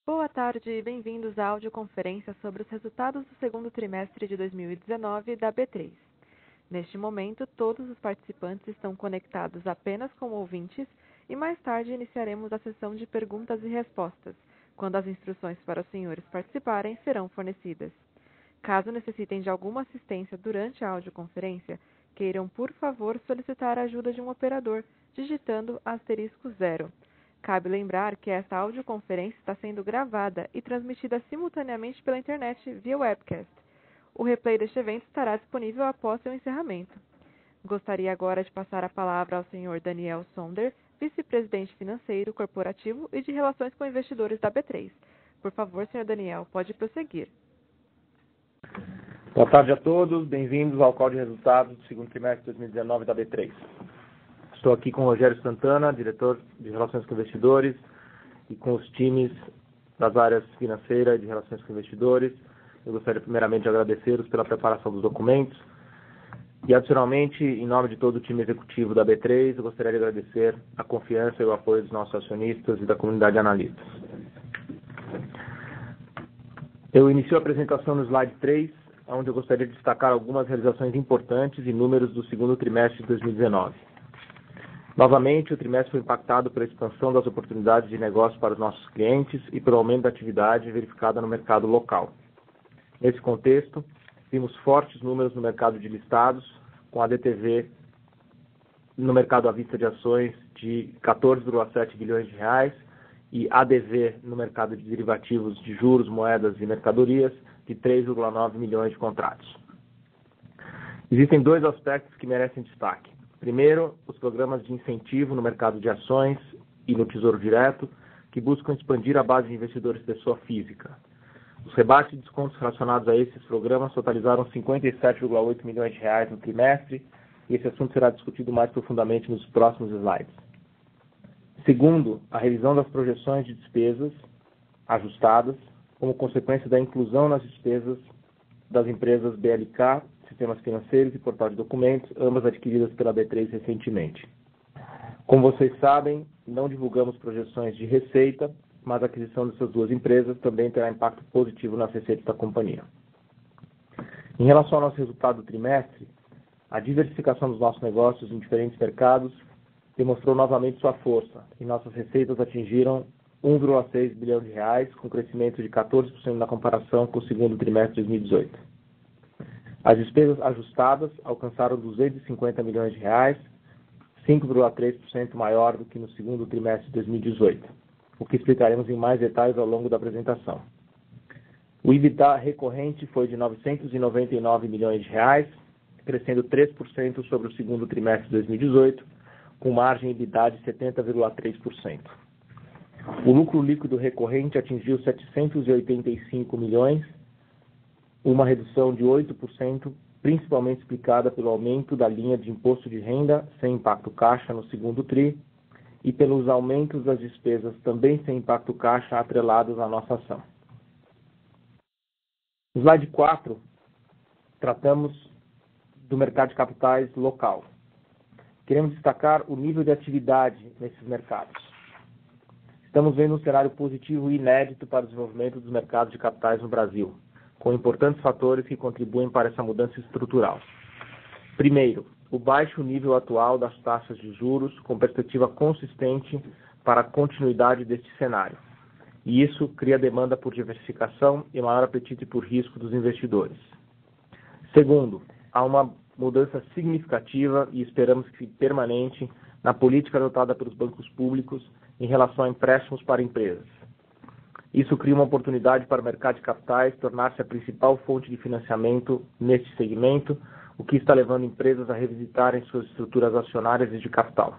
Boa tarde e bem-vindos à audioconferência sobre os resultados do segundo trimestre de 2019 da B3. Neste momento, todos os participantes estão conectados apenas como ouvintes e mais tarde iniciaremos a sessão de perguntas e respostas, quando as instruções para os senhores participarem serão fornecidas. Caso necessitem de alguma assistência durante a audioconferência, queiram, por favor, solicitar a ajuda de um operador, digitando *0. Cabe lembrar que esta audioconferência está sendo gravada e transmitida simultaneamente pela internet via webcast. O replay deste evento estará disponível após seu encerramento. Gostaria agora de passar a palavra ao Sr. Daniel Sonder, vice-presidente financeiro, corporativo e de relações com investidores da B3. Por favor, Sr. Daniel, pode prosseguir. Boa tarde a todos, bem-vindos ao call de resultados do segundo trimestre de 2019 da B3. Estou aqui com o Rogério Santana, diretor de Relações com Investidores, e com os times das áreas financeira e de Relações com Investidores. Eu gostaria primeiramente de agradecê-los pela preparação dos documentos. E, adicionalmente, em nome de todo o time executivo da B3, eu gostaria de agradecer a confiança e o apoio dos nossos acionistas e da comunidade de analistas. Eu inicio a apresentação no slide 3, onde eu gostaria de destacar algumas realizações importantes e números do segundo trimestre de 2019. Novamente, o trimestre foi impactado pela expansão das oportunidades de negócio para os nossos clientes e pelo aumento da atividade verificada no mercado local. Nesse contexto, vimos fortes números no mercado de listados, com a DTV no mercado à vista de ações de 14,7 bilhões de reais e ADV no mercado de derivativos de juros, moedas e mercadorias de 3,9 milhões de contratos. Existem dois aspectos que merecem destaque. Primeiro, os programas de incentivo no mercado de ações e no Tesouro Direto, que buscam expandir a base de investidores de pessoa física. Os rebates e descontos relacionados a esses programas totalizaram 57,8 milhões de reais no trimestre, e esse assunto será discutido mais profundamente nos próximos slides. Segundo, a revisão das projeções de despesas ajustadas, como consequência da inclusão nas despesas das empresas BLK, Sistemas Financeiros e Portal de Documentos, ambas adquiridas pela B3 recentemente. Como vocês sabem, não divulgamos projeções de receita, mas a aquisição dessas duas empresas também terá impacto positivo nas receitas da companhia. Em relação ao nosso resultado do trimestre, a diversificação dos nossos negócios em diferentes mercados demonstrou novamente sua força, e nossas receitas atingiram 1,6 bilhão de reais, com crescimento de 14% na comparação com o segundo trimestre de 2018. As despesas ajustadas alcançaram 250 milhões de reais, 5,3% maior do que no segundo trimestre de 2018, o que explicaremos em mais detalhes ao longo da apresentação. O EBITDA recorrente foi de 999 milhões de reais, crescendo 3% sobre o segundo trimestre de 2018, com margem EBITDA de 70,3%. O lucro líquido recorrente atingiu 785 milhões, uma redução de 8%, principalmente explicada pelo aumento da linha de imposto de renda sem impacto caixa no segundo TRI e pelos aumentos das despesas também sem impacto caixa atrelados à nossa ação. No slide 4, tratamos do mercado de capitais local. Queremos destacar o nível de atividade nesses mercados. Estamos vendo um cenário positivo e inédito para o desenvolvimento dos mercados de capitais no Brasil, com importantes fatores que contribuem para essa mudança estrutural. Primeiro, o baixo nível atual das taxas de juros, com perspectiva consistente para a continuidade deste cenário. E isso cria demanda por diversificação e maior apetite por risco dos investidores. Segundo, há uma mudança significativa e esperamos que permanente na política adotada pelos bancos públicos em relação a empréstimos para empresas. Isso cria uma oportunidade para o mercado de capitais tornar-se a principal fonte de financiamento neste segmento, o que está levando empresas a revisitarem suas estruturas acionárias e de capital.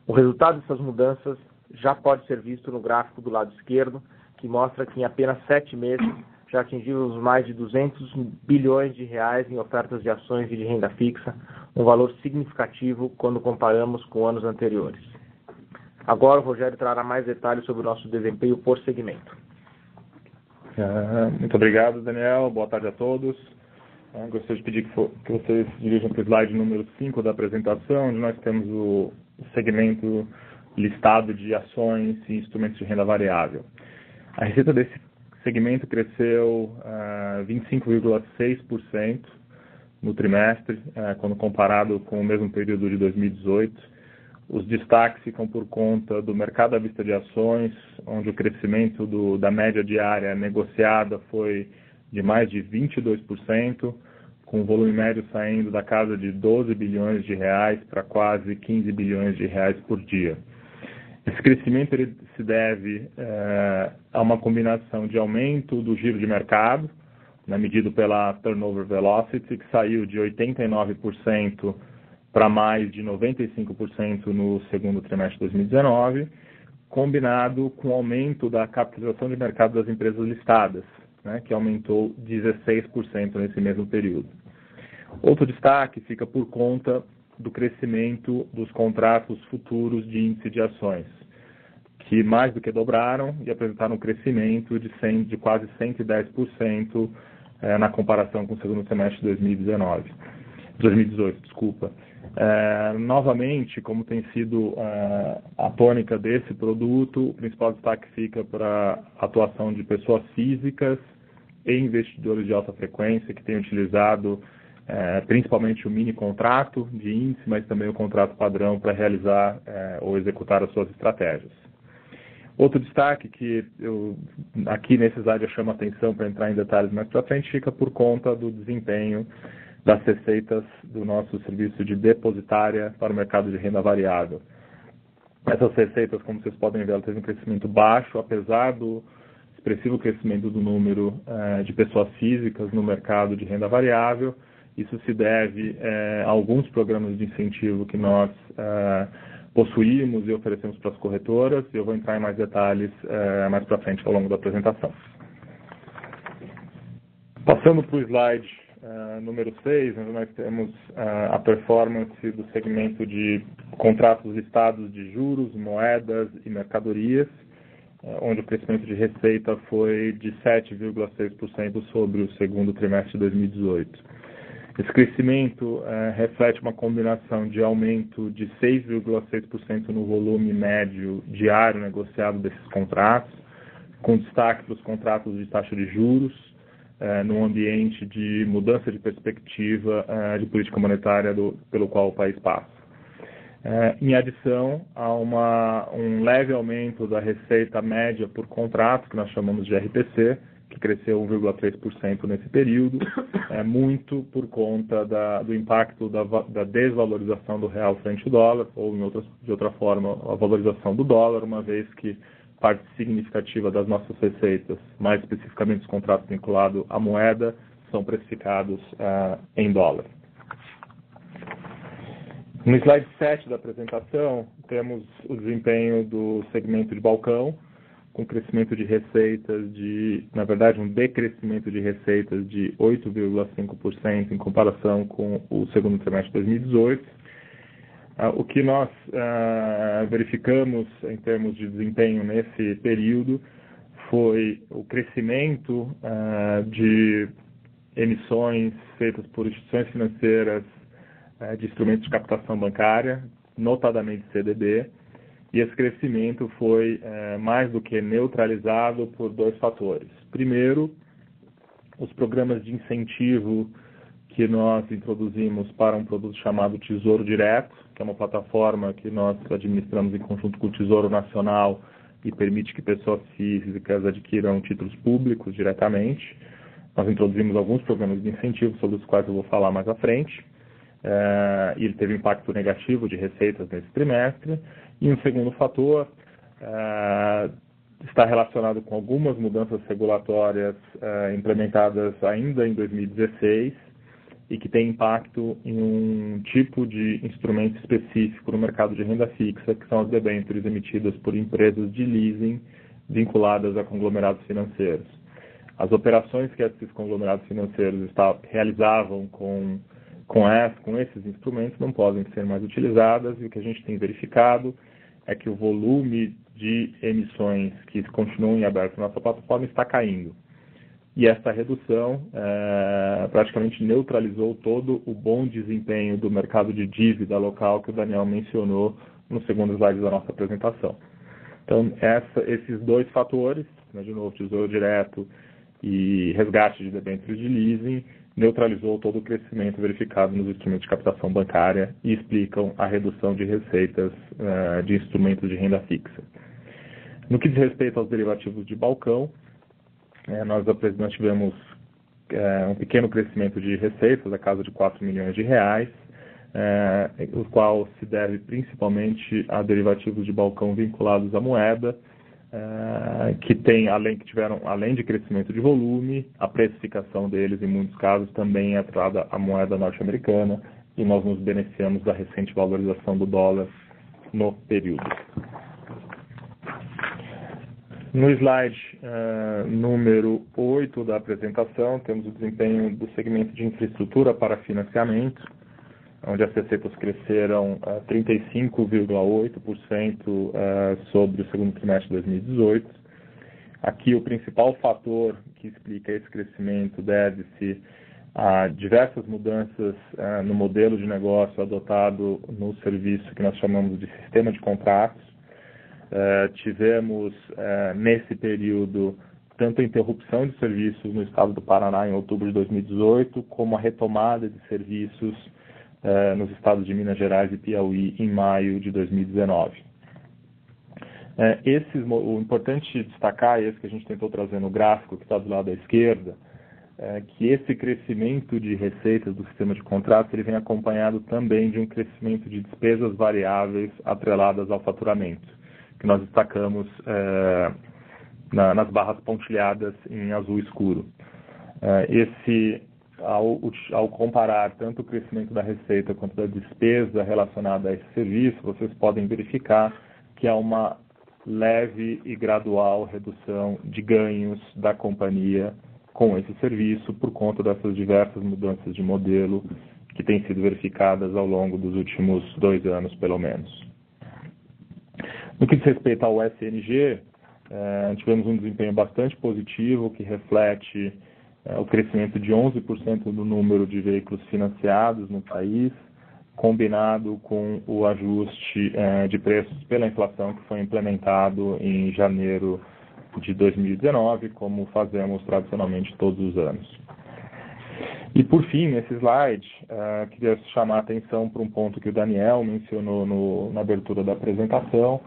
O resultado dessas mudanças já pode ser visto no gráfico do lado esquerdo, que mostra que em apenas 7 meses já atingimos mais de 200 bilhões de reais em ofertas de ações e de renda fixa, um valor significativo quando comparamos com anos anteriores. Agora o Rogério trará mais detalhes sobre o nosso desempenho por segmento. Muito obrigado, Daniel. Boa tarde a todos. Gostaria de pedir que vocês dirijam para o slide número 5 da apresentação, onde nós temos o segmento listado de ações e instrumentos de renda variável. A receita desse segmento cresceu 25,6% no trimestre, quando comparado com o mesmo período de 2018. Os destaques ficam por conta do mercado à vista de ações, onde o crescimento da média diária negociada foi de mais de 22%, com o volume médio saindo da casa de 12 bilhões de reais para quase 15 bilhões de reais por dia. Esse crescimento ele se deve a uma combinação de aumento do giro de mercado, medido pela turnover velocity, que saiu de 89% para mais de 95% no segundo trimestre de 2019, combinado com o aumento da capitalização de mercado das empresas listadas, que aumentou 16% nesse mesmo período. Outro destaque fica por conta do crescimento dos contratos futuros de índice de ações, que mais do que dobraram e apresentaram um crescimento de quase 110% na comparação com o segundo trimestre de 2018. Novamente, como tem sido a tônica desse produto, o principal destaque fica para a atuação de pessoas físicas e investidores de alta frequência que têm utilizado principalmente o mini contrato de índice, mas também o contrato padrão para realizar ou executar as suas estratégias. Outro destaque que aqui nesse slide eu chamo a atenção para entrar em detalhes mais para frente, fica por conta do desempenho das receitas do nosso serviço de depositária para o mercado de renda variável. Essas receitas, como vocês podem ver, teve um crescimento baixo, apesar do expressivo crescimento do número de pessoas físicas no mercado de renda variável. Isso se deve a alguns programas de incentivo que nós possuímos e oferecemos para as corretoras. Eu vou entrar em mais detalhes mais para frente ao longo da apresentação. Passando para o slide número 6, onde nós temos a performance do segmento de contratos listados de juros, moedas e mercadorias, onde o crescimento de receita foi de 7,6% sobre o segundo trimestre de 2018. Esse crescimento reflete uma combinação de aumento de 6,6% no volume médio diário negociado desses contratos, com destaque para os contratos de taxa de juros, num ambiente de mudança de perspectiva de política monetária pelo qual o país passa. Em adição a um leve aumento da receita média por contrato, que nós chamamos de RPC, que cresceu 1,3% nesse período, muito por conta do impacto da desvalorização do real frente ao dólar, ou de outra forma, a valorização do dólar, uma vez que parte significativa das nossas receitas, mais especificamente os contratos vinculados à moeda, são precificados em dólar. No slide 7 da apresentação, temos o desempenho do segmento de balcão, com crescimento de receitas na verdade, um decrescimento de receitas de 8,5% em comparação com o segundo trimestre de 2018. O que nós verificamos em termos de desempenho nesse período foi o crescimento de emissões feitas por instituições financeiras de instrumentos de captação bancária, notadamente CDB, e esse crescimento foi mais do que neutralizado por dois fatores. Primeiro, os programas de incentivo que nós introduzimos para um produto chamado Tesouro Direto, que é uma plataforma que nós administramos em conjunto com o Tesouro Nacional e permite que pessoas físicas adquiram títulos públicos diretamente. Nós introduzimos alguns programas de incentivo, sobre os quais eu vou falar mais à frente. E ele teve impacto negativo de receitas nesse trimestre. E um segundo fator está relacionado com algumas mudanças regulatórias implementadas ainda em 2016 e que tem impacto em um tipo de instrumento específico no mercado de renda fixa, que são as debêntures emitidas por empresas de leasing vinculadas a conglomerados financeiros. As operações que esses conglomerados financeiros realizavam com esses instrumentos não podem ser mais utilizadas, e o que a gente tem verificado é que o volume de emissões que continuam em aberto na nossa plataforma está caindo. E essa redução praticamente neutralizou todo o bom desempenho do mercado de dívida local que o Daniel mencionou no segundo slide da nossa apresentação. Então, esses dois fatores, né, de novo, Tesouro Direto e resgate de debêntures de leasing, neutralizou todo o crescimento verificado nos instrumentos de captação bancária e explicam a redução de receitas de instrumentos de renda fixa. No que diz respeito aos derivativos de balcão, nós tivemos um pequeno crescimento de receitas, da casa de 4 milhões de reais, o qual se deve principalmente a derivativos de balcão vinculados à moeda, que tiveram, além de crescimento de volume, a precificação deles, em muitos casos, também é atrelada à moeda norte-americana, e nós nos beneficiamos da recente valorização do dólar no período. No slide número 8 da apresentação, temos o desempenho do segmento de infraestrutura para financiamento, onde as receitas cresceram 35,8% sobre o segundo trimestre de 2018. Aqui o principal fator que explica esse crescimento deve-se a diversas mudanças no modelo de negócio adotado no serviço que nós chamamos de sistema de contratos. Tivemos nesse período tanto a interrupção de serviços no estado do Paraná em outubro de 2018, como a retomada de serviços nos estados de Minas Gerais e Piauí em maio de 2019. O importante destacar, esse que a gente tentou trazer no gráfico que está do lado da esquerda, que esse crescimento de receitas do sistema de contratos ele vem acompanhado também de um crescimento de despesas variáveis atreladas ao faturamento, que nós destacamos nas barras pontilhadas em azul escuro. Ao comparar tanto o crescimento da receita quanto da despesa relacionada a esse serviço, vocês podem verificar que há uma leve e gradual redução de ganhos da companhia com esse serviço por conta dessas diversas mudanças de modelo que têm sido verificadas ao longo dos últimos 2 anos, pelo menos. No que diz respeito ao SNG, tivemos um desempenho bastante positivo que reflete o crescimento de 11% do número de veículos financiados no país, combinado com o ajuste de preços pela inflação que foi implementado em janeiro de 2019, como fazemos tradicionalmente todos os anos. E por fim, nesse slide, queria chamar a atenção para um ponto que o Daniel mencionou na abertura da apresentação,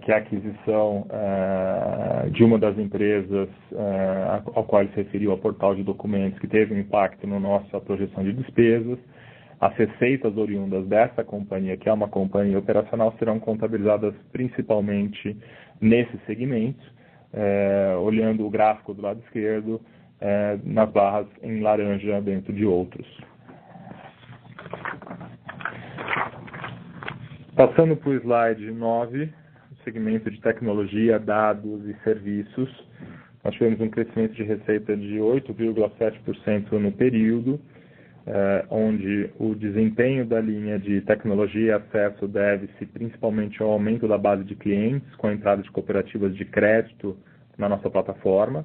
que é a aquisição de uma das empresas ao qual ele se referiu, ao portal de documentos, que teve um impacto na nossa projeção de despesas. As receitas oriundas dessa companhia, que é uma companhia operacional, serão contabilizadas principalmente nesse segmento, olhando o gráfico do lado esquerdo, nas barras em laranja dentro de outros. Passando para o slide 9, segmento de tecnologia, dados e serviços, nós tivemos um crescimento de receita de 8,7% no período, onde o desempenho da linha de tecnologia e acesso deve-se principalmente ao aumento da base de clientes, com a entrada de cooperativas de crédito na nossa plataforma,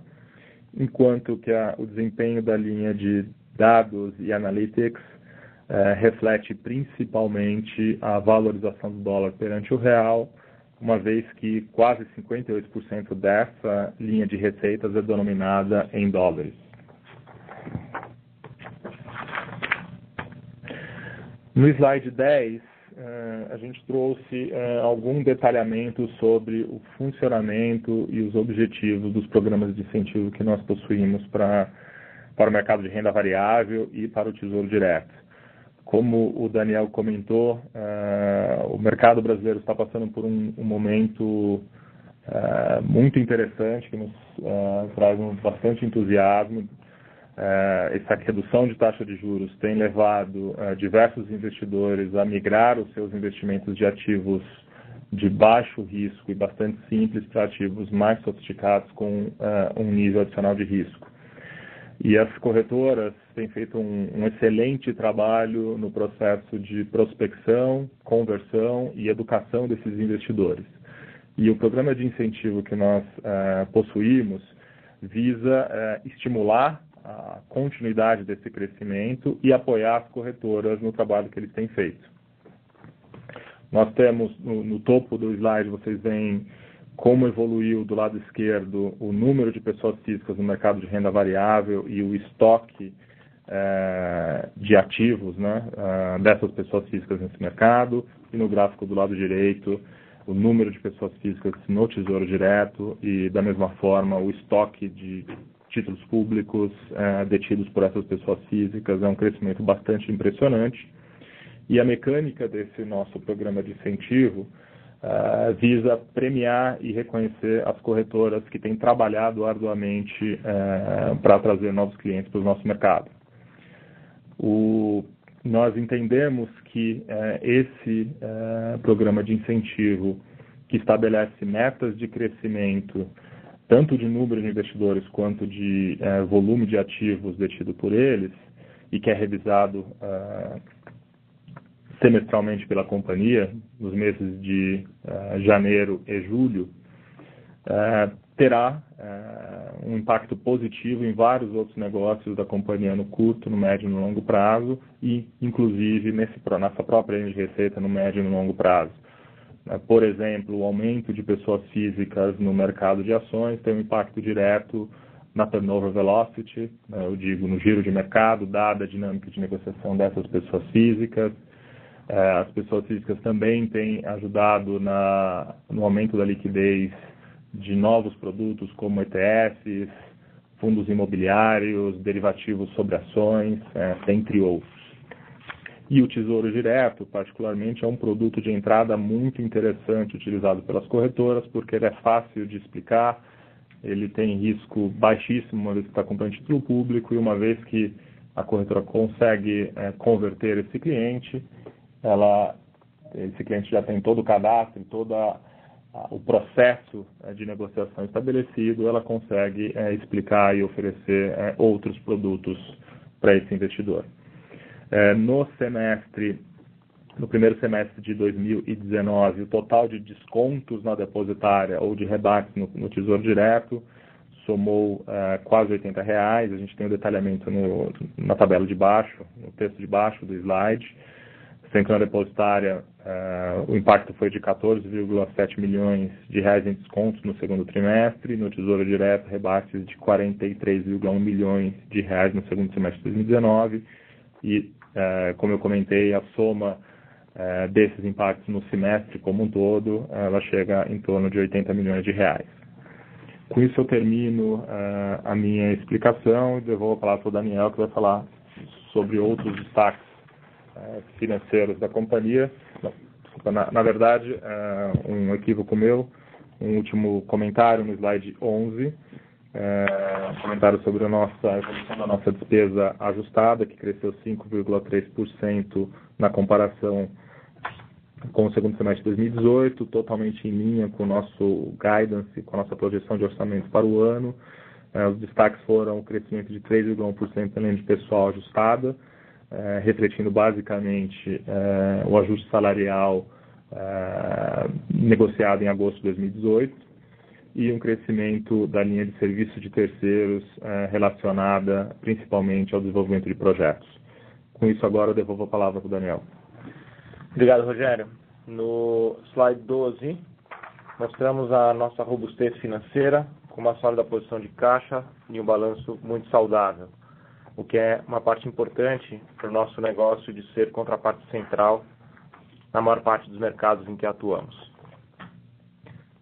enquanto que o desempenho da linha de dados e analytics reflete principalmente a valorização do dólar perante o real, uma vez que quase 58% dessa linha de receitas é denominada em dólares. No slide 10, a gente trouxe algum detalhamento sobre o funcionamento e os objetivos dos programas de incentivo que nós possuímos para o mercado de renda variável e para o Tesouro Direto. Como o Daniel comentou, o mercado brasileiro está passando por um momento muito interessante, que nos traz bastante entusiasmo. Essa redução de taxa de juros tem levado diversos investidores a migrar os seus investimentos de ativos de baixo risco e bastante simples para ativos mais sofisticados com um nível adicional de risco. E as corretoras têm feito um excelente trabalho no processo de prospecção, conversão e educação desses investidores. E o programa de incentivo que nós possuímos visa estimular a continuidade desse crescimento e apoiar as corretoras no trabalho que eles têm feito. Nós temos, no topo do slide, vocês veem como evoluiu do lado esquerdo o número de pessoas físicas no mercado de renda variável e o estoque de ativos, né, dessas pessoas físicas nesse mercado, e no gráfico do lado direito o número de pessoas físicas no Tesouro Direto e, da mesma forma, o estoque de títulos públicos detidos por essas pessoas físicas. É um crescimento bastante impressionante. E a mecânica desse nosso programa de incentivo visa premiar e reconhecer as corretoras que têm trabalhado arduamente para trazer novos clientes para o nosso mercado. Nós entendemos que esse programa de incentivo, que estabelece metas de crescimento, tanto de número de investidores quanto de volume de ativos detido por eles, e que é revisado semestralmente pela companhia, nos meses de janeiro e julho, terá um impacto positivo em vários outros negócios da companhia no curto, no médio e no longo prazo, e inclusive nessa própria linha de receita no médio e no longo prazo. Por exemplo, o aumento de pessoas físicas no mercado de ações tem um impacto direto na turnover velocity, eu digo no giro de mercado, dada a dinâmica de negociação dessas pessoas físicas. As pessoas físicas também têm ajudado no aumento da liquidez de novos produtos como ETFs, fundos imobiliários, derivativos sobre ações, entre outros. E o Tesouro Direto, particularmente, é um produto de entrada muito interessante utilizado pelas corretoras, porque ele é fácil de explicar, ele tem risco baixíssimo uma vez que está comprando título público, e uma vez que a corretora consegue converter esse cliente já tem todo o cadastro, todo o processo de negociação estabelecido, ela consegue explicar e oferecer outros produtos para esse investidor. No primeiro semestre de 2019, o total de descontos na depositária ou de rebates no Tesouro Direto somou quase R$80. A gente tem o detalhamento na tabela de baixo, no texto de baixo do slide. Sendo que na depositária o impacto foi de 14,7 milhões de reais em descontos no segundo trimestre, no Tesouro Direto rebates de 43,1 milhões de reais no segundo semestre de 2019 e, como eu comentei, a soma desses impactos no semestre como um todo, ela chega em torno de 80 milhões de reais. Com isso eu termino a minha explicação e devolvo a palavra para o Daniel, que vai falar sobre outros destaques financeiros da companhia. Na verdade, um equívoco meu, um último comentário no slide 11, um comentário sobre a evolução da nossa despesa ajustada, que cresceu 5,3% na comparação com o segundo semestre de 2018, totalmente em linha com o nosso guidance, com a nossa projeção de orçamento para o ano. Os destaques foram o crescimento de 3,1% na linha de pessoal ajustada, refletindo basicamente o ajuste salarial negociado em agosto de 2018 e um crescimento da linha de serviço de terceiros relacionada principalmente ao desenvolvimento de projetos. Com isso, agora eu devolvo a palavra para o Daniel. Obrigado, Rogério. No slide 12, mostramos a nossa robustez financeira com uma sólida posição de caixa e um balanço muito saudável, o que é uma parte importante para o nosso negócio de ser contraparte central na maior parte dos mercados em que atuamos.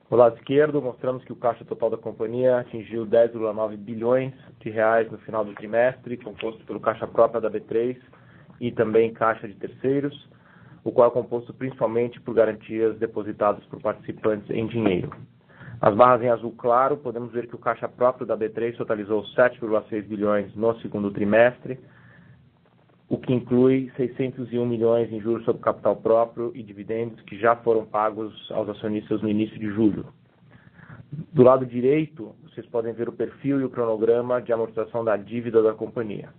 No lado esquerdo, mostramos que o caixa total da companhia atingiu 10,9 bilhões de reais no final do trimestre, composto pelo caixa próprio da B3 e também caixa de terceiros, o qual é composto principalmente por garantias depositadas por participantes em dinheiro. As barras em azul claro, podemos ver que o caixa próprio da B3 totalizou 7,6 bilhões no segundo trimestre, o que inclui 601 milhões em juros sobre capital próprio e dividendos que já foram pagos aos acionistas no início de julho. Do lado direito, vocês podem ver o perfil e o cronograma de amortização da dívida da companhia.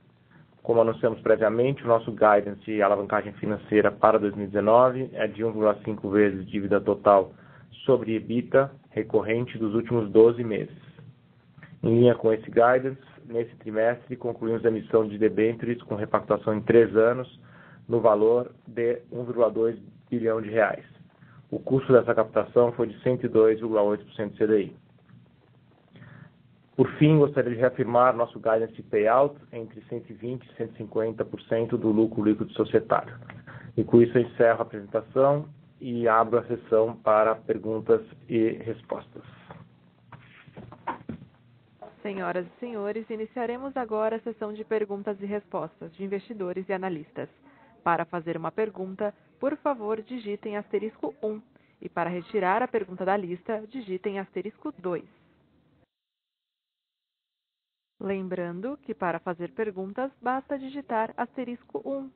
Como anunciamos previamente, o nosso guidance e alavancagem financeira para 2019 é de 1,5 vezes dívida total sobre EBITDA recorrente dos últimos 12 meses. Em linha com esse guidance, nesse trimestre concluímos a emissão de debêntures com repactuação em 3 anos no valor de 1,2 bilhão de reais. O custo dessa captação foi de 102,8% do CDI. Por fim, gostaria de reafirmar nosso guidance de payout entre 120% e 150% do lucro líquido societário. E com isso eu encerro a apresentação e abro a sessão para perguntas e respostas. Senhoras e senhores, iniciaremos agora a sessão de perguntas e respostas de investidores e analistas. Para fazer uma pergunta, por favor, digitem asterisco 1 e para retirar a pergunta da lista, digitem asterisco 2. Lembrando que para fazer perguntas, basta digitar asterisco 1.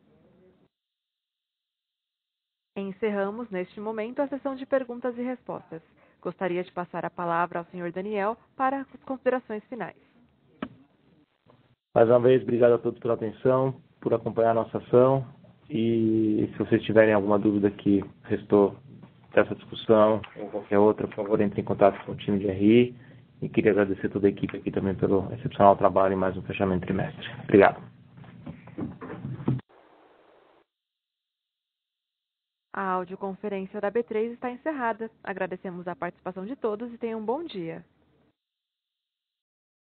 Encerramos neste momento a sessão de perguntas e respostas. Gostaria de passar a palavra ao Sr. Daniel para as considerações finais. Mais uma vez, obrigado a todos pela atenção, por acompanhar a nossa ação. E se vocês tiverem alguma dúvida que restou dessa discussão ou qualquer outra, por favor, entre em contato com o time de RI. E queria agradecer toda a equipe aqui também pelo excepcional trabalho em mais um fechamento de trimestre. Obrigado. A audioconferência da B3 está encerrada. Agradecemos a participação de todos e tenham um bom dia.